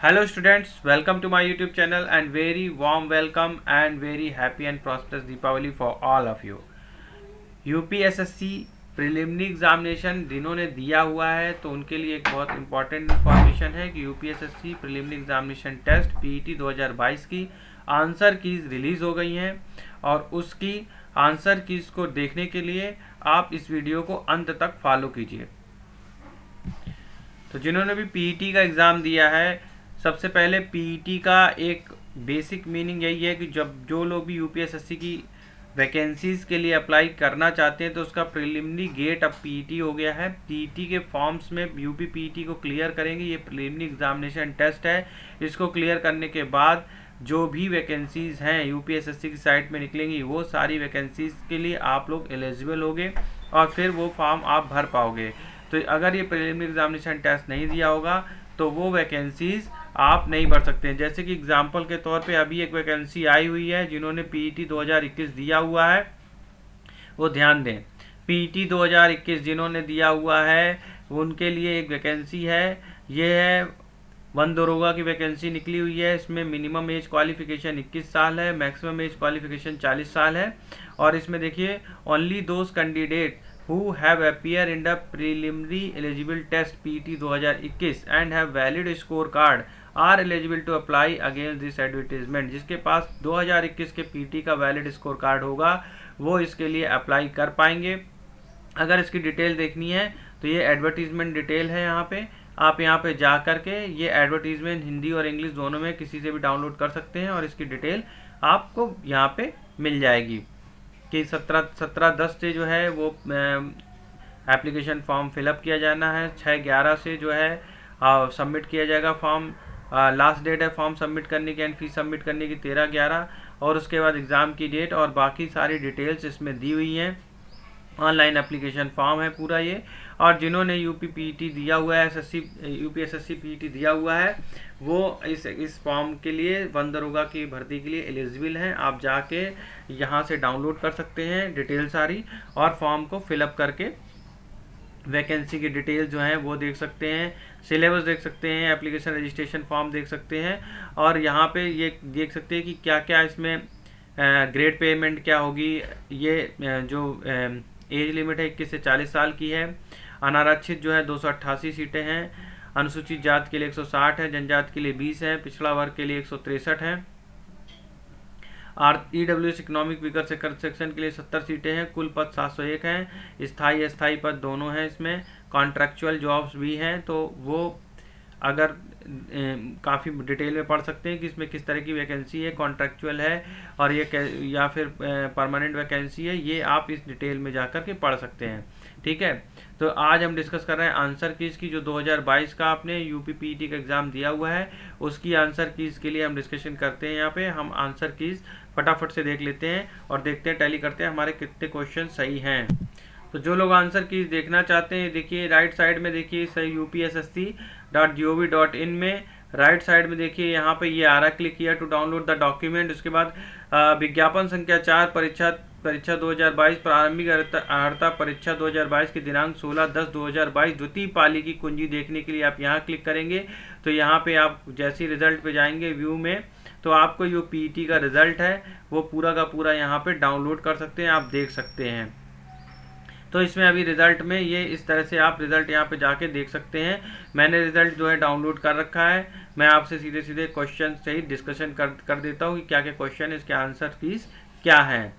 Hello students, welcome to my YouTube channel and very warm welcome and very happy and prosperous Deepavali for all of you. UPSSC preliminary examination जिन्होंने दिया हुआ है तो उनके लिए एक बहुत इंपॉर्टेंट इन्फॉर्मेशन है कि UPSSC preliminary examination test PET 2022 की आंसर कीज रिलीज़ हो गई हैं और उसकी आंसर कीज को देखने के लिए आप इस वीडियो को अंत तक फॉलो कीजिए। तो जिन्होंने भी पीईटी का एग्ज़ाम दिया है, सबसे पहले पीईटी का एक बेसिक मीनिंग यही है कि जब जो लोग भी यूपीएसएससी की वैकेंसीज़ के लिए अप्लाई करना चाहते हैं तो उसका प्रिलिमिनरी गेट अब पीईटी हो गया है। पीईटी के फॉर्म्स में यूपी पीईटी को क्लियर करेंगे। ये प्रिलिमिनरी एग्जामिनेशन टेस्ट है, इसको क्लियर करने के बाद जो भी वैकेंसीज़ हैं यूपीएसएससी की साइट में निकलेंगी वो सारी वैकेंसीज़ के लिए आप लोग एलिजिबल होगे और फिर वो फॉर्म आप भर पाओगे। तो अगर ये प्रिलिमिनरी एग्जामिनेशन टेस्ट नहीं दिया होगा तो वो वैकेंसीज़ आप नहीं भर सकते हैं। जैसे कि एग्जाम्पल के तौर पे अभी एक वैकेंसी आई हुई है, जिन्होंने पीईटी 2021 दिया हुआ है वो ध्यान दें। पीईटी 2021 जिन्होंने दिया हुआ है उनके लिए एक वैकेंसी है, ये है वन दरोगा की वैकेंसी निकली हुई है। इसमें मिनिमम एज क्वालिफिकेशन 21 साल है, मैक्सिमम एज क्वालिफिकेशन 40 साल है। और इसमें देखिए only those candidate who have appeared in the preliminary eligible test PT 2021 and have valid scorecard are eligible to apply against this advertisement। जिसके पास 2021 के PT का वैलिड स्कोर कार्ड होगा वो इसके लिए अप्लाई कर पाएंगे। अगर इसकी डिटेल देखनी है तो ये एडवर्टीजमेंट डिटेल है, यहाँ पे आप यहाँ पे जा करके ये एडवर्टीजमेंट हिंदी और इंग्लिश दोनों में किसी से भी डाउनलोड कर सकते हैं और इसकी डिटेल आपको यहाँ पे मिल जाएगी कि 17/10 से जो है वो एप्लीकेशन फॉर्म फिलअप किया जाना है। 6/11 से जो है सबमिट किया जाएगा फॉर्म। लास्ट डेट है फॉर्म सबमिट करने की एंड फीस सबमिट करने की 13/11 और उसके बाद एग्ज़ाम की डेट और बाकी सारी डिटेल्स इसमें दी हुई हैं। ऑनलाइन एप्लीकेशन फॉर्म है पूरा ये। और जिन्होंने यूपी पीईटी दिया हुआ है, यूपीएसएससी पीईटी दिया हुआ है वो इस फॉर्म के लिए वन दरोगा की भर्ती के लिए एलिजिबल हैं। आप जाके यहाँ से डाउनलोड कर सकते हैं डिटेल सारी और फॉर्म को फिलअप करके वैकेंसी की डिटेल जो है वो देख सकते हैं, सिलेबस देख सकते हैं, एप्लीकेशन रजिस्ट्रेशन फॉर्म देख सकते हैं और यहाँ पे ये देख सकते हैं कि क्या क्या इसमें ग्रेड पेमेंट क्या होगी। ये जो एज लिमिट है 21 से 40 साल की है। अनारक्षित जो है 288 सीटें हैं, अनुसूचित जाति के लिए 160 है, जनजाति के लिए 20 है, पिछड़ा वर्ग के लिए 163 है, ईडब्ल्यूएस इकोनॉमिक वीकर सेक्शन के लिए 70 सीटें हैं। कुल पद 701 हैं। स्थायी अस्थायी पद दोनों हैं, इसमें कॉन्ट्रैक्चुअल जॉब्स भी हैं। तो वो अगर काफ़ी डिटेल में पढ़ सकते हैं कि इसमें किस तरह की वैकेंसी है, कॉन्ट्रैक्चुअल है और ये या फिर परमानेंट वैकेंसी है, ये आप इस डिटेल में जाकर के पढ़ सकते हैं। ठीक है, तो आज हम डिस्कस कर रहे हैं आंसर कीज की। जो 2022 का आपने यूपी पीईटी का एग्ज़ाम दिया हुआ है उसकी आंसर कीज के लिए हम डिस्कशन करते हैं। यहाँ पे हम आंसर कीज फटाफट से देख लेते हैं और देखते हैं, टैली करते हैं हमारे कितने क्वेश्चन सही हैं। तो जो लोग आंसर कीज देखना चाहते हैं देखिए राइट साइड में, देखिए सही upssc.gov.in में राइट साइड में देखिए यहाँ पे ये आ रहा है, क्लिक किया टू डाउनलोड द डॉक्यूमेंट। उसके बाद विज्ञापन संख्या 4 परीक्षा 2022 प्रारंभिक अर्हता परीक्षा 2022 की दिनांक 16/10/2022 द्वितीय पाली की कुंजी देखने के लिए आप यहाँ क्लिक करेंगे। तो यहाँ पे आप जैसे रिजल्ट पे जाएंगे व्यू में तो आपको जो पीईटी का रिजल्ट है वो पूरा का पूरा यहाँ पे डाउनलोड कर सकते हैं, आप देख सकते हैं। तो इसमें अभी रिज़ल्ट में ये इस तरह से आप रिज़ल्ट यहाँ पे जाके देख सकते हैं। मैंने रिज़ल्ट जो है डाउनलोड कर रखा है। मैं आपसे सीधे सीधे क्वेश्चन से ही डिस्कशन कर देता हूँ कि क्या क्या क्वेश्चन, इसके आंसर कीज क्या हैं।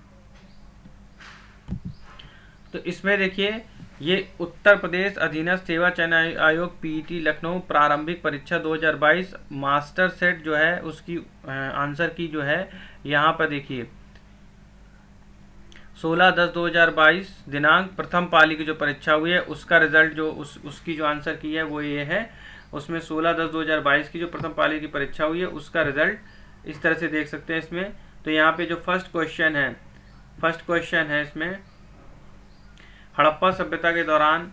तो इसमें देखिए ये उत्तर प्रदेश अधीनस्थ सेवा चयन आयोग पीईटी लखनऊ प्रारंभिक परीक्षा 2022 मास्टर सेट जो है उसकी आंसर की जो है यहाँ पर देखिए 16/10/2022 दिनांक प्रथम पाली की जो परीक्षा हुई है उसका रिजल्ट जो उसकी जो आंसर की है वो ये है। उसमें 16/10/2022 की जो प्रथम पाली की परीक्षा हुई है उसका रिजल्ट इस तरह से देख सकते हैं इसमें। तो यहाँ पे जो फर्स्ट क्वेश्चन है इसमें, हड़प्पा सभ्यता के दौरान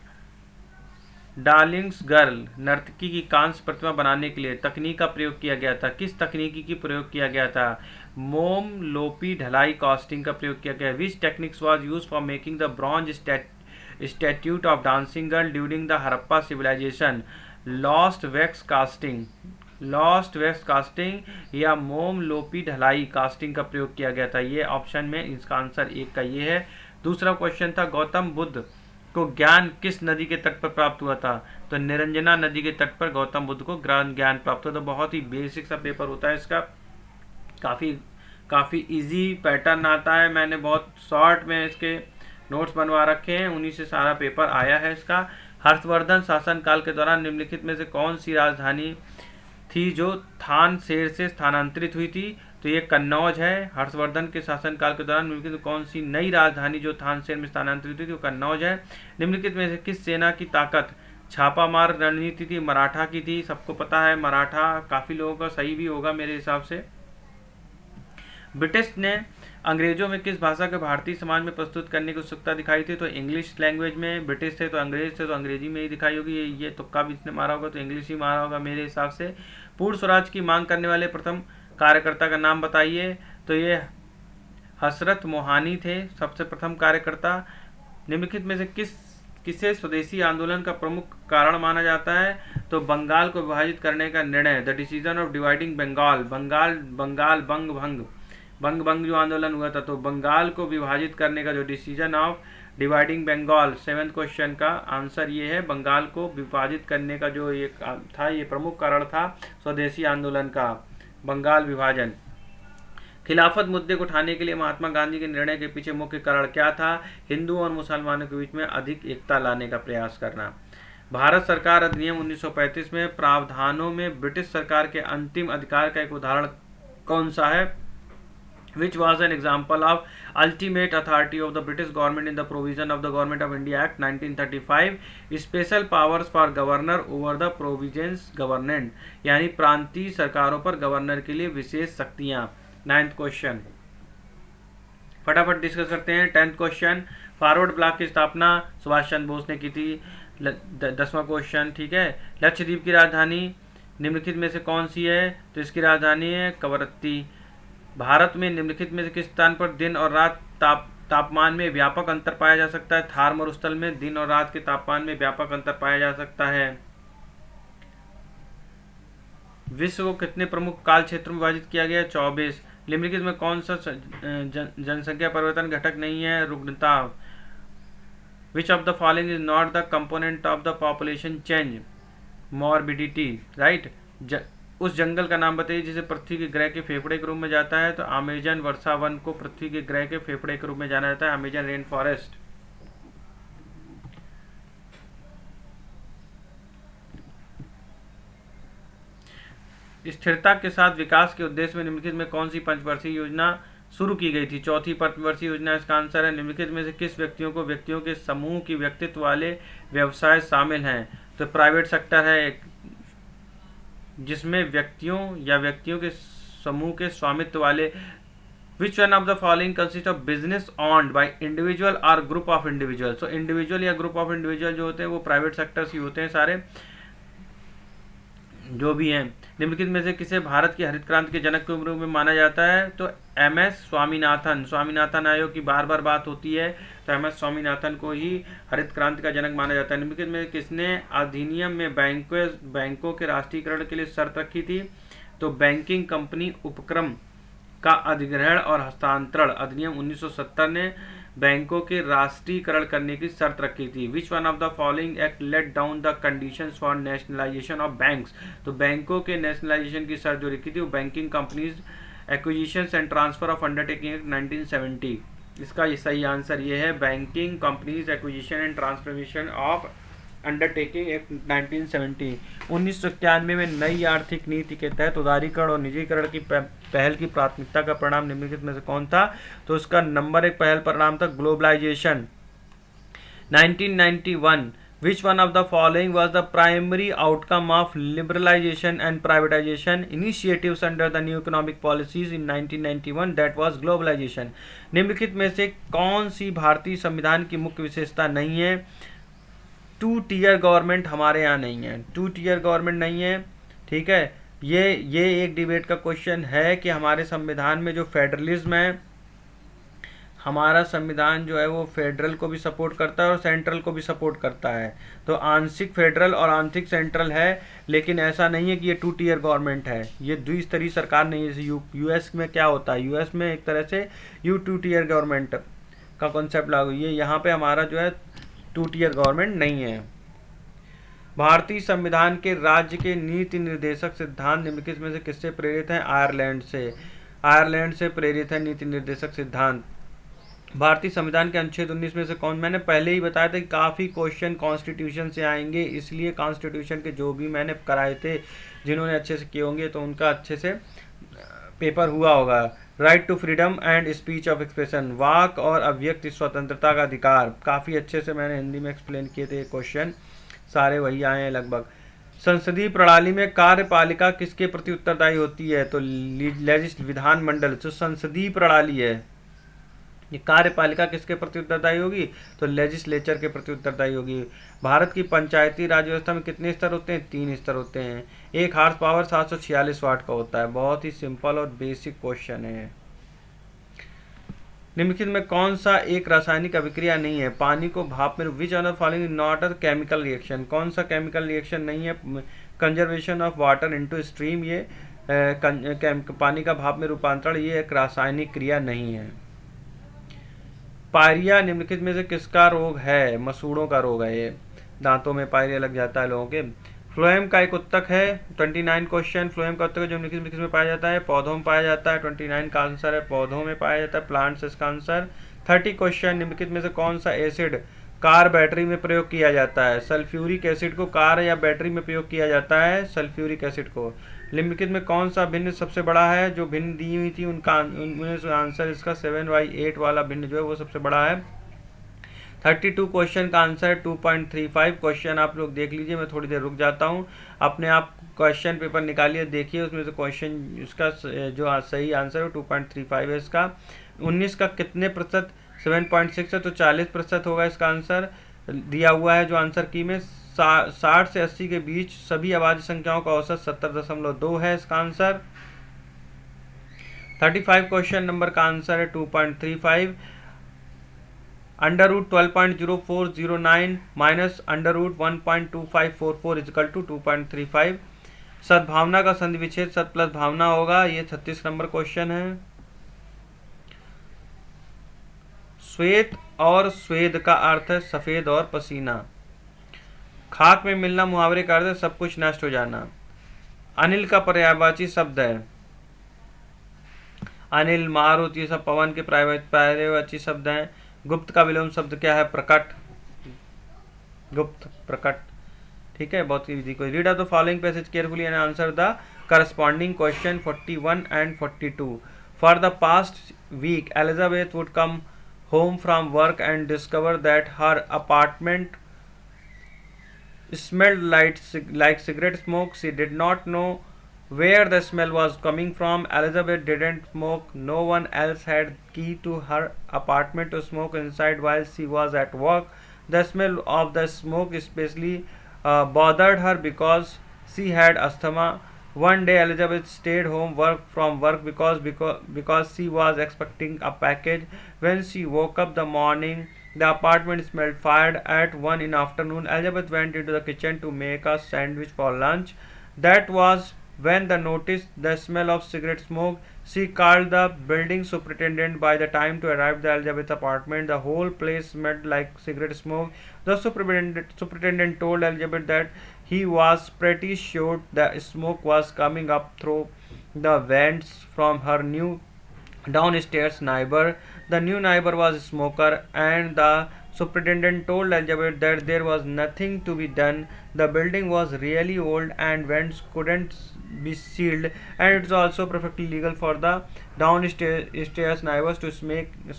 डार्लिंग्स गर्ल नर्तकी की कांस्य प्रतिमा बनाने के लिए तकनीक का प्रयोग किया गया था। किस तकनीकी की प्रयोग किया गया था? मोम लोपी ढलाई कास्टिंग का प्रयोग किया गया। Which techniques was use for making the bronze statute of dancing girl during the Harappa civilisation? Lost wax casting. Lost waste casting या मोम लोपी ढलाई कास्टिंग का प्रयोग किया गया था। ये ऑप्शन में इसका आंसर 1 का ये है। दूसरा क्वेश्चन था गौतम बुद्ध को ज्ञान किस नदी के तट पर प्राप्त हुआ था? तो निरंजना नदी के तट पर गौतम बुद्ध को ज्ञान प्राप्त हुआ। तो बहुत ही बेसिक सा पेपर होता है इसका, काफ़ी इजी पैटर्न आता है। मैंने बहुत शॉर्ट में इसके नोट्स बनवा रखे हैं, उन्हीं से सारा पेपर आया है इसका। हर्षवर्धन शासनकाल के दौरान निम्नलिखित में से कौन सी राजधानी थी जो थानसेन से स्थानांतरित हुई थी? तो ये कन्नौज है। हर्षवर्धन के शासनकाल के दौरान निम्नलिखित में कौन सी नई राजधानी जो थानसेन में स्थानांतरित हुई थी? वो कन्नौज है। निम्नलिखित में से किस सेना की ताकत छापामार रणनीति थी? मराठा की थी। सबको पता है मराठा, काफ़ी लोगों का सही भी होगा मेरे हिसाब से। ब्रिटिश ने अंग्रेजों में किस भाषा को भारतीय समाज में प्रस्तुत करने की उत्सुकता दिखाई थी? तो इंग्लिश लैंग्वेज में। ब्रिटिश थे तो अंग्रेज थे तो अंग्रेजी में ही दिखाई होगी। ये तुक्का भी इसने मारा होगा तो इंग्लिश ही मारा होगा मेरे हिसाब से। पूर्ण स्वराज की मांग करने वाले प्रथम कार्यकर्ता का नाम बताइए? तो ये हसरत मोहानी थे सबसे प्रथम कार्यकर्ता। निम्नलिखित में से किसे स्वदेशी आंदोलन का प्रमुख कारण माना जाता है? तो बंगाल को विभाजित करने का निर्णय, the decision of dividing Bengal. बंग जो आंदोलन हुआ था, तो बंगाल को विभाजित करने का जो decision of dividing Bengal, 7th question का आंसर ये है। बंगाल को विभाजित करने का जो ये था, ये प्रमुख कारण था स्वदेशी आंदोलन का, बंगाल विभाजन। खिलाफत मुद्दे को उठाने के लिए महात्मा गांधी के निर्णय के पीछे मुख्य कारण क्या था? हिंदुओं और मुसलमानों के बीच में अधिक एकता लाने का प्रयास करना। भारत सरकार अधिनियम 1935 में प्रावधानों में ब्रिटिश सरकार के अंतिम अधिकार का एक उदाहरण कौन सा है? Which was an example of ultimate authority of the British government in the provision of the Government of India Act 1935, special powers for governor over the province government, यानी प्रांतीय सरकारों पर गवर्नर के लिए विशेष शक्तियां। 9th क्वेश्चन फटाफट discuss करते हैं। 10th क्वेश्चन, फॉरवर्ड ब्लॉक की स्थापना सुभाष चंद्र बोस ने की थी। 10वां क्वेश्चन, ठीक है, लक्षद्वीप की राजधानी निम्नलिखित में से कौन सी है? तो इसकी राजधानी है कवरत्ती। भारत में निम्नलिखित में से किस स्थान पर दिन और रात तापमान में व्यापक अंतर पाया जा सकता है? थार मरुस्थल में दिन और रात के तापमान में व्यापक अंतर पाया जा सकता है। विश्व को कितने प्रमुख काल क्षेत्र में विभाजित किया गया? 24। निम्नलिखित में कौन सा जनसंख्या परिवर्तन घटक नहीं है? रुग्णता। Which of the following is not the component of the population change? Morbidity, right. उस जंगल का नाम बताइए जिसे पृथ्वी के ग्रह के फेफड़े के रूप में जाता है? तो अमेजन वर्षा वन को पृथ्वी के ग्रह के फेफड़े के रूप में जाना जाता है, अमेजन रेन फॉरेस्ट। स्थिरता के साथ विकास के उद्देश्य में निम्नलिखित में कौन सी पंचवर्षीय योजना शुरू की गई थी? चौथी पंचवर्षीय योजना इसका आंसर है। निम्नलिखित में से किस व्यक्तियों के समूह की व्यक्तित्व वाले व्यवसाय शामिल हैं? तो प्राइवेट सेक्टर है जिसमें व्यक्तियों के समूह के स्वामित्व वाले। Which one of the following consist of business owned by individual और group of individual? So individual या ग्रुप ऑफ इंडिविजुअल जो होते हैं वो प्राइवेट सेक्टर्स ही होते हैं सारे जो भी हैं। निम्नलिखित में से किसे भारत की हरित क्रांति के जनक के रूप में माना जाता है? तो MS स्वामीनाथन आयोग की बार बार बात होती है, तो MS स्वामीनाथन को ही हरित क्रांति का जनक माना जाता है। निम्नलिखित में किसने अधिनियम में बैंकों के राष्ट्रीयकरण के लिए शर्त रखी थी? तो बैंकिंग कंपनी उपक्रम का अधिग्रहण और हस्तांतरण अधिनियम 1970 ने बैंकों के राष्ट्रीयकरण करने की शर्त रखी थी। Which one of the following act let down the conditions for nationalisation of banks? तो बैंकों के नेशनलाइजेशन की शर्त जो रखी थी वो banking companies acquisitions and transfer of undertaking act 1970। इसका ये सही आंसर ये है, banking companies acquisition and transformation of undertaking act 1970। 1991 में नई आर्थिक नीति के तहत उदारीकरण और निजीकरण की पहल की प्राथमिकता का परिणाम निम्नलिखित में से कौन था? तो उसका नंबर 1 पहल परिणाम था globalisation. 1991 Which one of the following was the primary outcome of liberalization and privatization initiatives under the new economic policies in 1991? That was globalization. निम्नलिखित में से कौन सी भारतीय संविधान की मुख्य विशेषता नहीं है? 2 tier गवर्नमेंट हमारे यहाँ नहीं है, 2 tier गवर्नमेंट नहीं है, ठीक है। ये एक डिबेट का क्वेश्चन है कि हमारे संविधान में जो फेडरलिज्म है, हमारा संविधान जो है वो फेडरल को भी सपोर्ट करता है और सेंट्रल को भी सपोर्ट करता है। तो आंशिक फेडरल और आंशिक सेंट्रल है, लेकिन ऐसा नहीं है कि ये 2 टियर गवर्नमेंट है, ये द्विस्तरीय सरकार नहीं है। जैसे यूएस में क्या होता है, यूएस में एक तरह से 2 टियर गवर्नमेंट का कॉन्सेप्ट लागू, ये यहाँ पे हमारा जो है 2 टियर गवर्नमेंट नहीं है। भारतीय संविधान के राज्य के नीति निर्देशक सिद्धांत निम्नलिखित में से किससे प्रेरित हैं? आयरलैंड से। आयरलैंड से प्रेरित है नीति निर्देशक सिद्धांत। भारतीय संविधान के अनुच्छेद 19 में से कौन, मैंने पहले ही बताया था कि काफ़ी क्वेश्चन कॉन्स्टिट्यूशन से आएंगे, इसलिए कॉन्स्टिट्यूशन के जो भी मैंने कराए थे, जिन्होंने अच्छे से किए होंगे तो उनका अच्छे से पेपर हुआ होगा। Right to freedom and speech of expression, वाक और अभिव्यक्त स्वतंत्रता का अधिकार, काफ़ी अच्छे से मैंने हिंदी में एक्सप्लेन किए थे। क्वेश्चन सारे वही आए हैं लगभग। संसदीय प्रणाली में कार्यपालिका किसके प्रति उत्तरदायी होती है? तो विधानमंडल। जो संसदीय प्रणाली है, ये कार्यपालिका किसके प्रति उत्तरदायी होगी? तो लेजिस्लेचर के प्रति उत्तरदायी होगी। भारत की पंचायती राज व्यवस्था में कितने स्तर होते हैं? 3 स्तर होते हैं। एक हार्स पावर 746 वाट का होता है। बहुत ही सिंपल और बेसिक क्वेश्चन है। निम्नलिखित में कौन सा एक रासायनिक अभिक्रिया नहीं है? पानी को भाप में, विच of the following is not a chemical reaction, कौन सा केमिकल रिएक्शन नहीं है? Conservation of water into stream, ये पानी का भाप में रूपांतरण, ये एक रासायनिक क्रिया नहीं है। पायरिया निम्नलिखित में से किसका रोग है? मसूड़ों का रोग है ये, दांतों में पायरिया लग जाता है लोगों के। फ्लोएम का एक उत्तक है। 29 क्वेश्चन। फ्लोएम का उत्तक जो निम्नलिखित में पाया जाता है? पौधों में पाया जाता है। 29 का आंसर है पौधों में पाया जाता है, प्लांट्स इसका आंसर। 30 क्वेश्चन। निम्नलिखित में से कौन सा एसिड कार बैटरी में प्रयोग किया जाता है? सल्फ्यूरिक एसिड को कार या बैटरी में प्रयोग किया जाता है, सल्फ्यूरिक एसिड को। निम्नलिखित में कौन सा भिन्न सबसे बड़ा है? जो भिन्न दी हुई थी उनका आंसर इसका 7/8 वाला भिन्न जो है वो सबसे बड़ा है। 32 क्वेश्चन का आंसर 2.35 क्वेश्चन आप लोग देख लीजिए, मैं थोड़ी देर रुक जाता हूँ, अपने आप क्वेश्चन पेपर निकालिए, देखिए उसमें से क्वेश्चन इसका जो सही आंसर है 2.35 है इसका। 19 का कितने प्रतिशत? 7.6 है, तो 40% होगा इसका आंसर। दिया हुआ है जो आंसर की में 60 से 80 के बीच सभी आबादी संख्याओं का औसत 70.2 है इसका आंसर। 35 क्वेश्चन नंबर का आंसर है 2.35। Under root 12.0409 minus under root 1.2544 is equal to 2.35। सद्भावना का संधि विच्छेद सत प्लस भावना होगा, ये 36 नंबर क्वेश्चन है। श्वेत और स्वेद का अर्थ है सफेद और पसीना। खाक में मिलना मुहावरे का अर्थ है सब कुछ नष्ट हो जाना। अनिल का पर्यायवाची शब्द है अनिल, मारुत, ये सब पवन के पर्यायवाची शब्द हैं। गुप्त का विलोम शब्द क्या है? प्रकट, गुप्त, प्रकट। ठीक है, बहुत इजी। कोई read of the following passage carefully and answer the corresponding question 41 and 42। For the past week Elizabeth would come home from work and discover that her apartment smelled like cigarette smoke. She did not know where the smell was coming from. Elizabeth didn't smoke. No one else had key to her apartment to smoke inside while she was at work. The smell of the smoke especially bothered her because she had asthma. One day Elizabeth stayed home from work because she was expecting a package. When she woke up the morning, the apartment smelled fired. At 1 in the afternoon, Elizabeth went into the kitchen to make a sandwich for lunch. That was when they noticed the smell of cigarette smoke. She called the building superintendent. By the time to arrive at the Elizabeth apartment, the whole place smelled like cigarette smoke. The superintendent told Elizabeth that he was pretty sure the smoke was coming up through the vents from her new downstairs neighbor. The new neighbor was a smoker, and the superintendent told Elizabeth that there was nothing to be done. The building was really old and vents couldn't be sealed, and it's also perfectly legal for the downstairs neighbors to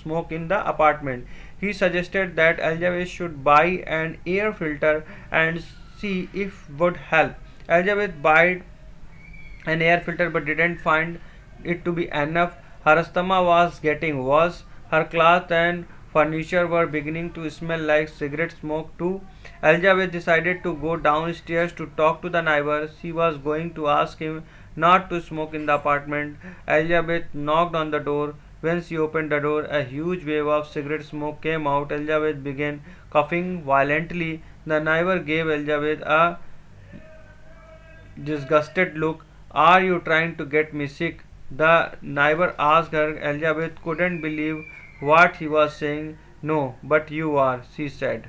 smoke in the apartment. He suggested that Elizabeth should buy an air filter and see if would help. Elizabeth bought an air filter but didn't find it to be enough. Her asthma was getting worse. Her cloth and furniture were beginning to smell like cigarette smoke too. Elizabeth decided to go downstairs to talk to the neighbor. She was going to ask him not to smoke in the apartment. Elizabeth knocked on the door. When she opened the door, a huge wave of cigarette smoke came out. Elizabeth began coughing violently. The neighbor gave Elizabeth a disgusted look. Are you trying to get me sick? The neighbor asked her. Elizabeth couldn't believe what he was saying. No, but you are, she said.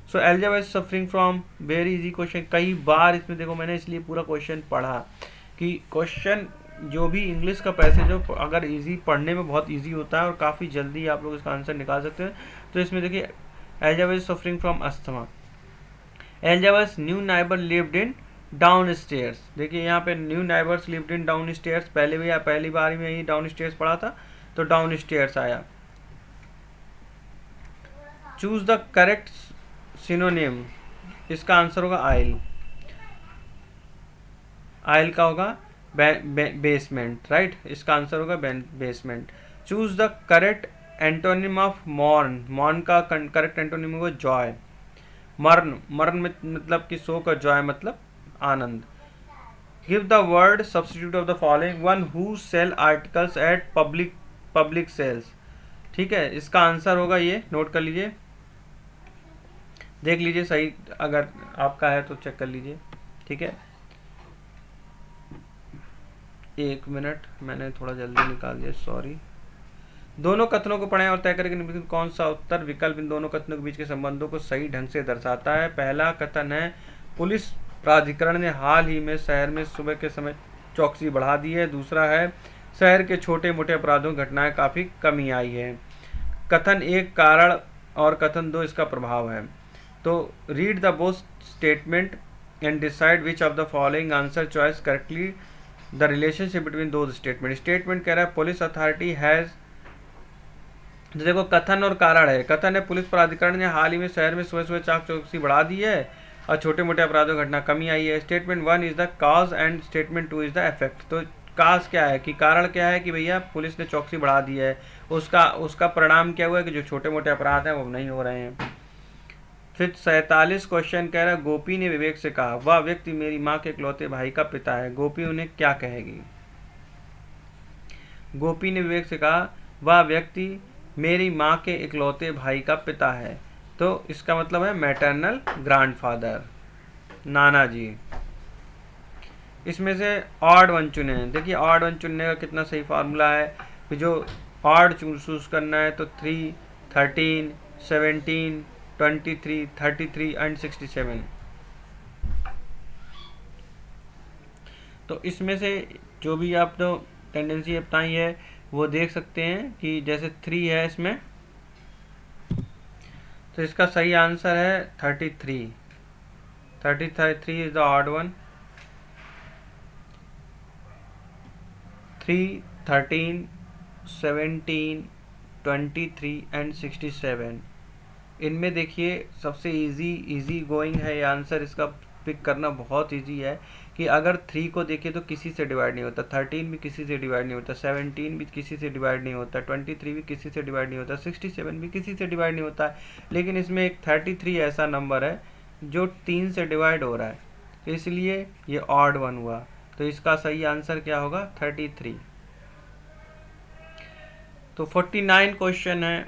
So algebra suffering from very easy question. कई बार इसमें देखो मैंने इसलिए पूरा question पढ़ा कि question जो भी इंग्लिश का पैसेज हो अगर इजी पढ़ने में बहुत इजी होता है और काफ़ी जल्दी आप लोग इसका आंसर निकाल सकते हैं. तो इसमें देखिए algebra suffering from asthma. Algebra's new neighbour lived in downstairs. देखिए यहाँ पे new neighbours lived in downstairs. पहली बार में ही डाउन स्टेयर्स पढ़ा था तो डाउन स्टेयर्स आया. Choose the correct synonym. इसका आंसर होगा आइल. आइल का होगा बेसमेंट, राइट. इसका आंसर होगा basement. Choose the correct antonym of mourn. Mourn का करेक्ट एंटोनिम होगा जॉय. मर्न. मर्न मतलब कि शोक और जॉय मतलब आनंद. Give the word substitute of the following. One who sell articles at public sales. ठीक है, इसका आंसर होगा ये, नोट कर लीजिए, देख लीजिए सही अगर आपका है तो चेक कर लीजिए. ठीक है, एक मिनट, मैंने थोड़ा जल्दी निकाल दिया, सॉरी. दोनों कथनों को पढ़ें और तय करें कि कौन सा उत्तर विकल्प इन दोनों कथनों के बीच के संबंधों को सही ढंग से दर्शाता है. पहला कथन है पुलिस प्राधिकरण ने हाल ही में शहर में सुबह के समय चौकसी बढ़ा दी है. दूसरा है शहर के छोटे मोटे अपराधों घटनाएं काफ़ी कमी आई है. कथन एक कारण और कथन दो इसका प्रभाव है. तो read the both statement and decide which of the following answer choice correctly the relationship between दो स्टेटमेंट. स्टेटमेंट कह रहा है पुलिस अथॉरिटी हैज़. देखो कथन और कारण है. कथन है पुलिस प्राधिकरण ने हाल ही में शहर में सुबह सुबह चाक चौकसी बढ़ा दी है और छोटे मोटे अपराधों घटना कमी आई है. Statement one is the cause and statement two is the effect. तो काज क्या है कि कारण क्या है कि भैया पुलिस ने चौकसी बढ़ा दी है, उसका परिणाम क्या हुआ है कि जो छोटे मोटे अपराध हैं वो नहीं हो रहे हैं. फिर 47 क्वेश्चन कह रहा है गोपी ने विवेक से कहा वह व्यक्ति मेरी माँ के इकलौते भाई का पिता है. गोपी उन्हें क्या कहेगी? गोपी ने विवेक से कहा वह व्यक्ति मेरी माँ के इकलौते भाई का पिता है. तो इसका मतलब है मैटरनल ग्रैंडफादर, नाना जी. इसमें से ऑड वन चुने. देखिए ऑड वन चुनने का कितना सही फार्मूला है कि जो ऑड चूज करना है तो 3, 13, 17, 23, 33 एंड 67. तो इसमें से जो भी आप तो टेंडेंसी अपनाई है वो देख सकते हैं कि जैसे 3 है इसमें, तो इसका सही आंसर है 33. 33 is the odd one. 3, 13, 17, 23 and 67. इनमें देखिए सबसे इजी गोइंग है ये आंसर. इसका पिक करना बहुत इजी है कि अगर 3 को देखिए तो किसी से डिवाइड नहीं होता, 13 भी किसी से डिवाइड नहीं होता, 17 भी किसी से डिवाइड नहीं होता, 23 भी किसी से डिवाइड नहीं होता, 67 भी किसी से डिवाइड नहीं होता है. लेकिन इसमें एक 33 ऐसा नंबर है जो 3 से डिवाइड हो रहा है, तो इसलिए ये ऑड वन हुआ. तो इसका सही आंसर क्या होगा? 33. तो 49 क्वेश्चन है